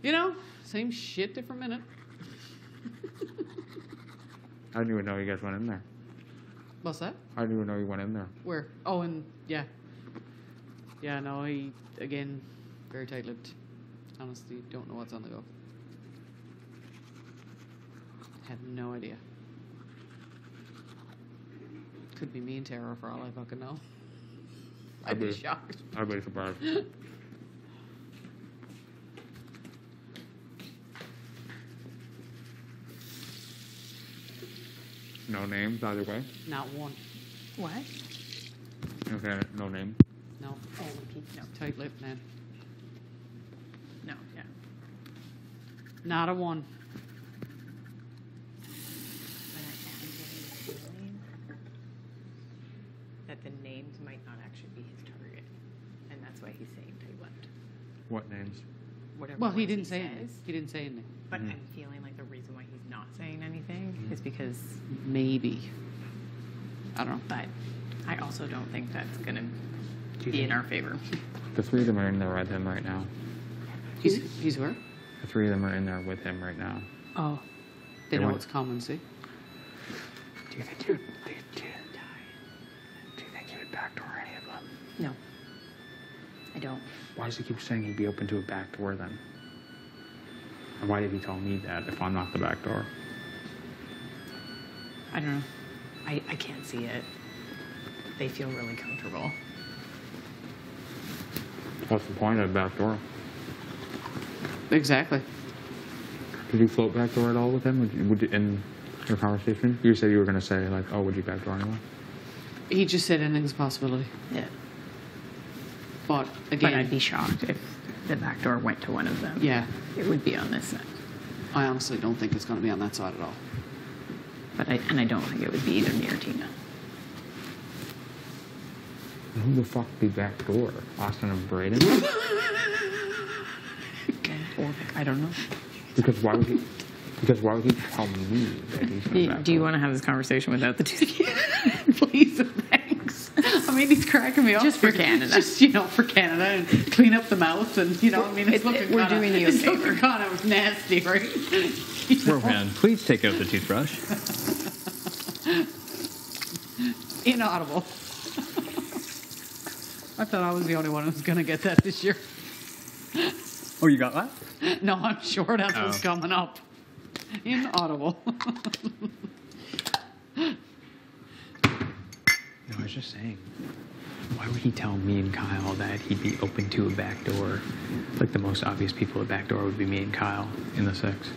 You know, same shit, different minute. I didn't even know you guys went in there. What's that? I didn't even know you went in there. Where? Oh, and yeah. Yeah, no, he, again, very tight-lipped. Honestly, don't know what's on the go. Have no idea. Could be me and Tara for all I fucking know. I'd be shocked. I'd be surprised. No names either way? Not one. What? Okay, no name. No. Oh, no. Tight-lipped, man. No, yeah. Not a one. But I am getting the feeling that the names might not actually be his target. And that's why he's saying tight-lipped. What names? Whatever Well, he ones didn't say says. anything. He didn't say anything. But I'm feeling like the reason why he's not saying anything is because... Maybe. I don't know. But I also don't think that's going to be in our favor. The three of them are in there with him right now. He's where? The three of them are in there with him right now. Oh. They know it's common, see? Do you think you would backdoor any of them? No. I don't. Why does he keep saying he'd be open to a backdoor then? And why did he tell me that if I'm not the backdoor? I don't know. I can't see it. They feel really comfortable. What's the point of a backdoor? Exactly. Did you float backdoor at all with him? In your conversation? You said you were going to say, like, oh, would you backdoor anyone? He just said anything's a possibility. Yeah. But, again... But I'd be shocked if the back door went to one of them. Yeah. It would be on this side. I honestly don't think it's going to be on that side at all. But I don't think it would be either me or Tina. Who the fuck be backdoor? Austin and Braden? I don't know. Because why would he tell me that he's not Do you want to have this conversation without the toothbrush? Please, thanks. I mean, he's cracking me up. Just for Canada. Just, for Canada and clean up the mouth and, I mean, it's looking we're doing you a favor. It's looking kind of nasty, right? Rohan, please take out the toothbrush. Inaudible. I thought I was the only one who was going to get that this year. Oh, you got that? No, I'm sure that's what's coming up. Inaudible. No, I was just saying. Why would he tell me and Kyle that he'd be open to a backdoor? Like, the most obvious people at backdoor would be me and Kyle in the six.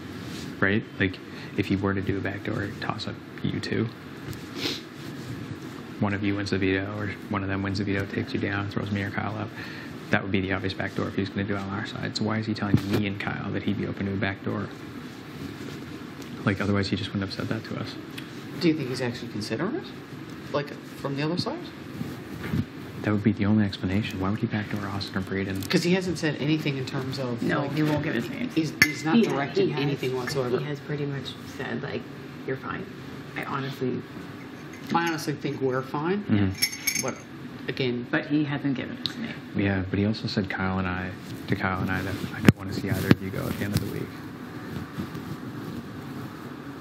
Right? Like, if he were to do a backdoor toss-up, you two. One of you wins the veto, or one of them wins the veto, takes you down, throws me or Kyle up. That would be the obvious backdoor if he's going to do it on our side. So why is he telling me and Kyle that he'd be open to a backdoor? Like, otherwise he just wouldn't have said that to us. Do you think he's actually considering it? Like, from the other side? That would be the only explanation. Why would he backdoor Austin or Braden? Because he hasn't said anything in terms of... No, he won't give his name. He's not directing anything whatsoever. He has pretty much said, like, you're fine. I honestly think we're fine. Mm-hmm. But, again... But he hasn't given his name. Yeah, but he also said to Kyle and I that I don't want to see either of you go at the end of the week.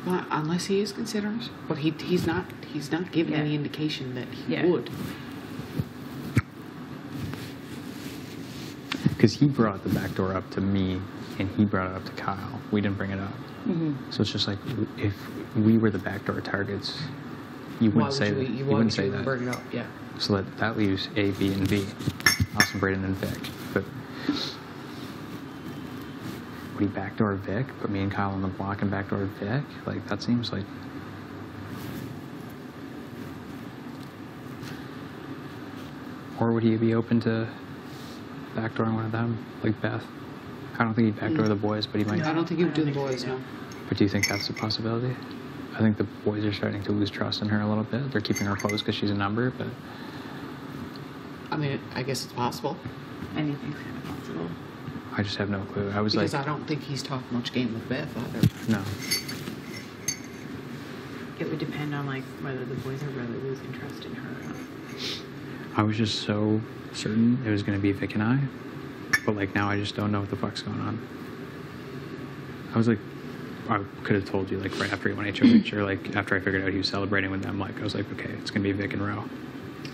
Well, unless he is considering it. But he's not giving any indication that he would. Because he brought the back door up to me, and he brought it up to Kyle. We didn't bring it up. Mm-hmm. So it's just like, if we were the backdoor targets, you wouldn't say that. You wouldn't say that. Bring it up, yeah. So that leaves A, B, and V. Austin, Braden, and Vic. But would he backdoor Vic? Put me and Kyle on the block and backdoor Vic? Like, that seems like... Or would he be open to backdooring one of them, like Beth? I don't think he'd backdoor the boys, but he might... I don't think he would do the boys, no. But do you think that's a possibility? I think the boys are starting to lose trust in her a little bit. They're keeping her close because she's a number, but... I mean, I guess it's possible. Anything's kind of possible. I just have no clue. I I don't think he's talked much game with Beth either. No. It would depend on, like, whether the boys are really losing trust in her or not. I was just so certain it was going to be Vic and I. But, like, now I just don't know what the fuck's going on. I was like, I could have told you like right after he won HOH or like after I figured out he was celebrating with them. Like I was like, okay, it's gonna be Vic and Ro.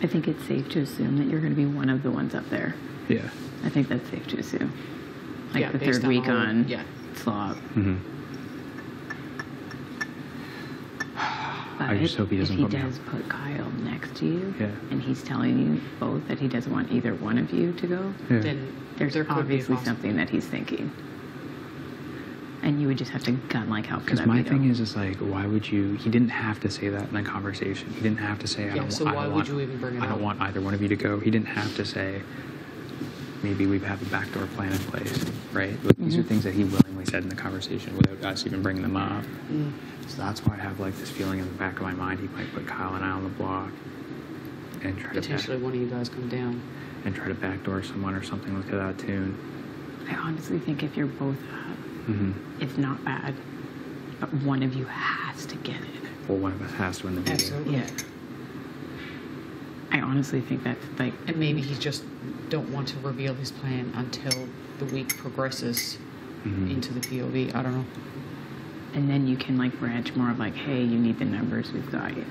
I think it's safe to assume that you're going to be one of the ones up there. Yeah. I think that's safe to assume. Like Yeah, the based third on week all- on yeah. slop. Mm-hmm. But I just hope he doesn't if he put me does put Kyle next to you, Yeah. and he's telling you both that he doesn't want either one of you to go, Yeah. Then there's there could be a obviously possi- something that he's thinking. And you would just have to gun like hell for Because that my veto. thing is like, why would you? He didn't have to say that in a conversation. He didn't have to say, I Yeah, don't. so I why don't would want, you even bring it I don't up? want either one of you to go. He didn't have to say. Maybe we have a backdoor plan in place, right? Like, these are things that he willingly said in the conversation without us even bringing them up. So that's why I have like this feeling in the back of my mind he might put Kyle and I on the block and try potentially to one of you guys come down. try to backdoor someone or something like that tune. I honestly think if you're both up, Mm-hmm. it's not bad. But one of you has to get it. Well, one of us has to win the video. Absolutely. Yeah. I honestly think that's like, And maybe he just don't want to reveal his plan until the week progresses Mhm. into the POV. I don't know. and then you can like branch more of like, hey, you need the numbers, we've got you.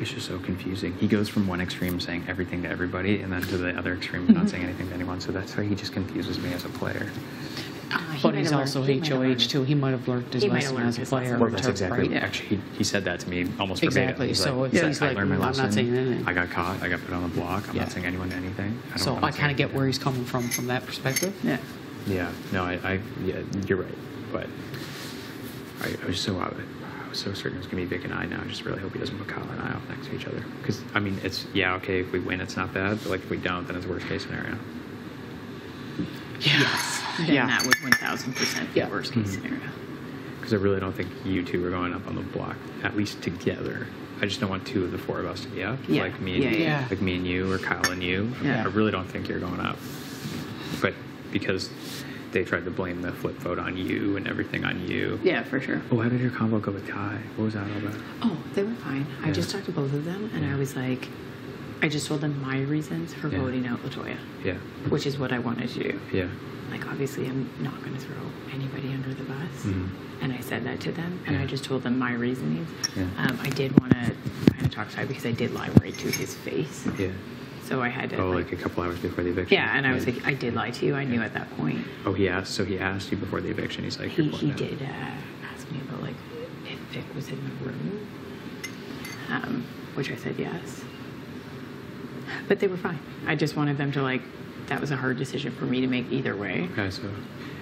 It's just so confusing. He goes from one extreme saying everything to everybody, and then to the other extreme not saying anything to anyone. So that's why he just confuses me as a player. But he's also HOH too. He might have learned his He might have lesson learned as a his player. lesson. Well, that's exactly. Right? Actually, he said that to me almost verbatim. Exactly. He's So like, if he's I like, learned my I'm not lesson. saying anything. I got caught. I got put on the block. I'm Yeah. not saying anyone anything. So don't wanna I say kind of get anything. where he's coming from that perspective. Yeah. Yeah. No, yeah, you're right. But I was so certain it was gonna be Vic and I. Now I just really hope he doesn't put Kyle and I off next to each other. Because I mean, it's okay if we win, it's not bad. But like if we don't, then it's worst case scenario. Yes. Then Yeah. that would 1000% be Yeah. worst case scenario. Because I really don't think you two are going up on the block, at least together. I just don't want two of the four of us to be up, Yeah. like me and Yeah, yeah. like me and you, or Kyle and you. Yeah. I really don't think you're going up. But because they tried to blame the flip vote on you and everything on you. Yeah, for sure. Oh, how did your combo go with Kai? What was that all about? Oh, they were fine. I Yeah. just talked to both of them, and I was like, I just told them my reasons for Yeah. voting out LaToya, Yeah, which is what I wanted to do. yeah. Like, obviously, I'm not going to throw anybody under the bus. Mhm. And I said that to them, and I Yeah. just told them my reasonings. Yeah. I did want to kind of talk to Ty because I did lie right to his face. Yeah. So I had to. Oh, like a couple hours before the eviction. yeah, and I was like, I did lie to you. I knew at that point. Oh, he asked. So he asked you before the eviction. He's like, He you're pulling out. did ask me about like if Vic was in the room, which I said yes. But they were fine. I just wanted them to like. That was a hard decision for me to make either way. Okay, so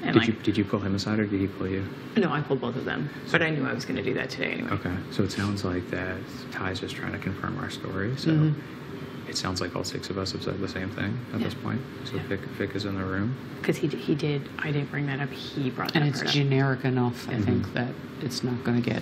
And did you pull him aside or did he pull you? No, I pulled both of them, but I knew I was going to do that today anyway. Okay, so it sounds like that Ty's just trying to confirm our story. So Mhm. it sounds like all six of us have said the same thing at Yeah. this point. So Yeah. Vic is in the room. Because he did. I didn't bring that up. He brought that And it's part up. generic enough, I Mhm. think, that it's not going to get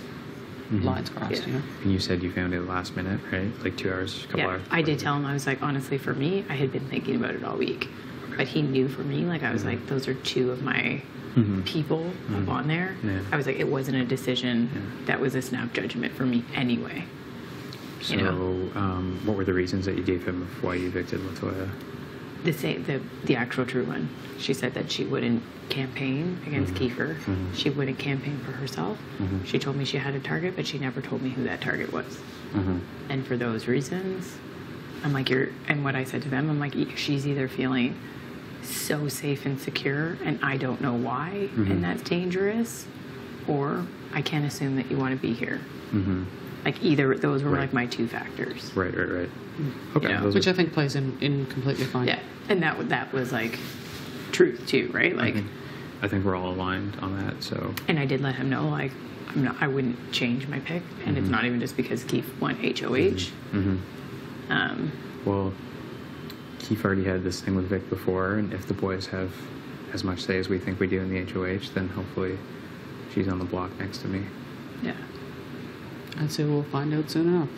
Mhm. lines crossed, Yeah. you know? And you said you found it last minute, right? Like 2 hours, couple Yeah, hours. I did before tell him. I was like, honestly, for me, I had been thinking about it all week, but he knew for me. Like I was Mhm. like, those are two of my Mhm. people Mhm. up on there. Yeah. I was like, it wasn't a decision. Yeah. That was a snap judgment for me anyway. So, you know. what were the reasons that you gave him of why you evicted LaToya? The actual true one. She said that she wouldn't campaign against Mhm. Kiefer. Mhm. She wouldn't campaign for herself. Mhm. She told me she had a target, but she never told me who that target was. Mm-hmm. And for those reasons, I'm like, and what I said to them, I'm like, she's either feeling so safe and secure, and I don't know why, Mhm. and that's dangerous, or I can't assume that you want to be here. Mm-hmm. Like, either those were Right. like my two factors. Right. Okay. Yeah. those Which are- I think plays in completely fine. Yeah, and that was like truth too, right? Like, I think we're all aligned on that. So and I did let him know, like, I wouldn't change my pick, and it's Mhm. not even just because Keith won HOH. Mhm. Um, Well, Keith already had this thing with Vic before, and if the boys have as much say as we think we do in the HOH, then hopefully she's on the block next to me. yeah. I'd say we'll find out soon enough.